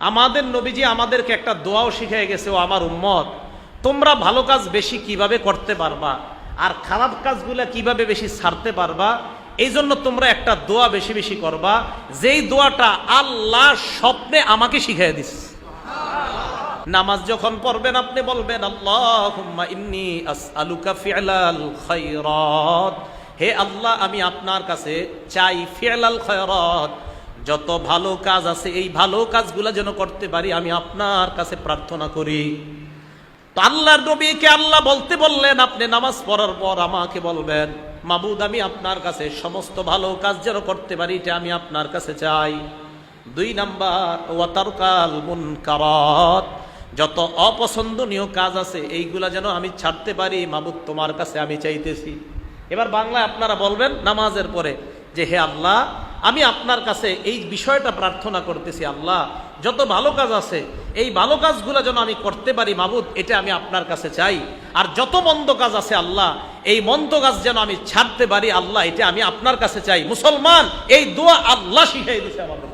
আমাদের নবীজি আমাদেরকে একটা দোয়াও শিখিয়ে গেছে, ও আমার উম্মত, তোমরা ভালো কাজ বেশি কিভাবে করতে পারবা আর খারাপ কাজগুলা কিভাবে বেশি ছাড়তে পারবা, এই জন্য তোমরা একটা দোয়া বেশি বেশি করবা, যেই দোয়াটা আল্লাহ স্বপ্নে আমাকে শিখিয়ে দিচ্ছে। নামাজ যখন পড়বেন আপনি বলবেন, আল্লাহুম্মা ইন্নী আসআলুকা ফি'লাল খায়রাত, হে আল্লাহ আমি আপনার কাছে চাই ফি'লাল খায়রাত, যত ভালো কাজ আছে এই ভালো কাজগুলো যেন করতে পারি, আমি আপনার কাছে প্রার্থনা করি। তো আল্লাহর নবীকে আল্লাহ বলতে বললেন, আপনি নামাজ পড়ার পর আমাকে বলবেন, মাবুদ আমি আপনার কাছে সমস্ত ভালো কাজ যেন করতে পারি, এটা আমি আপনার কাছে চাই। 2 নাম্বার, ওয়া তারকাল মুনকারাত, যত অপছন্দনীয় কাজ আছে এইগুলা যেন আমি ছাড়তে পারি, মাবুদ তোমার কাছে আমি চাইতেছি। এবার বাংলায় আপনারা বলবেন নামাজের পরে যে, হে আল্লাহ আমি আপনার কাছে এই বিষয়টা প্রার্থনা করতেছি, আল্লাহ যত ভালো কাজ আছে এই ভালো কাজগুলো যেন আমি করতে পারি, মাবুদ এটা আমি আপনার কাছে চাই। আর যত মন্দ কাজ আছে আল্লাহ এই মন্দ কাজ যেন আমি ছাড়তে পারি, আল্লাহ এটা আমি আপনার কাছে চাই। মুসলমান, এই দোয়া আল্লাহ শিখিয়ে দিয়েছে আমাদের।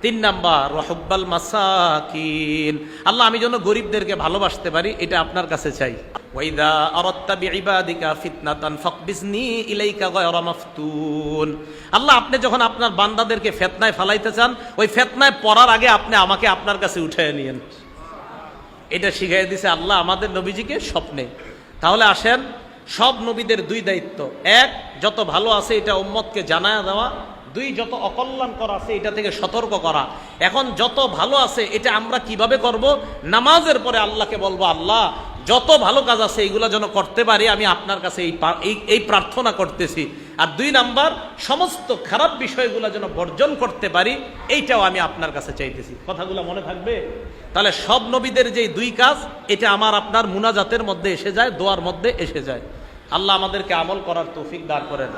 3 নাম্বার, রহব্বাল মাসাকিন, আল্লাহ আমি যেন গরিবদেরকে ভালোবাসতে পারি, এটা আপনার কাছে চাই। ওয়াইদা আরাদতা বিইবাদিকা ফিতনাতান ফাকবিজনি ইলাইকা গায়রা মাফতুন, আল্লাহ আপনি যখন আপনার বান্দাদেরকে ফিতনায় ফেলাইতে চান, ওই ফিতনায় পড়ার আগে আপনি আমাকে আপনার কাছে উঠায় নিয়েন। এটা শিখিয়ে দিয়েছে আল্লাহ আমাদের নবীজিকে স্বপ্নে। তাহলে আসেন, সব নবীদের 2 দায়িত্ব, 1 যত ভালো আছে এটা উম্মতকে জানায়া দেওয়া, 2 যত অকল্যাণকর আছে এটা থেকে সতর্ক করা। এখন যত ভালো আছে এটা আমরা কিভাবে করব? নামাজের পরে আল্লাহকে বলবো, আল্লাহ যত ভালো কাজ আছে এইগুলো যেন করতে পারি, আমি আপনার কাছে এই প্রার্থনা করতেছি। আর 2 নাম্বার, সমস্ত খারাপ বিষয়গুলো যেন বর্জন করতে পারি, এইটাও আমি আপনার কাছে চাইতেছি। কথাগুলো মনে থাকবে? তাহলে সব নবীদের যে 2 কাজ, এটা আমার আপনার মুনাজাতের মধ্যে এসে যায়, দোয়ার মধ্যে এসে যায়। আল্লাহ আমাদেরকে আমল করার তৌফিক দান করেন।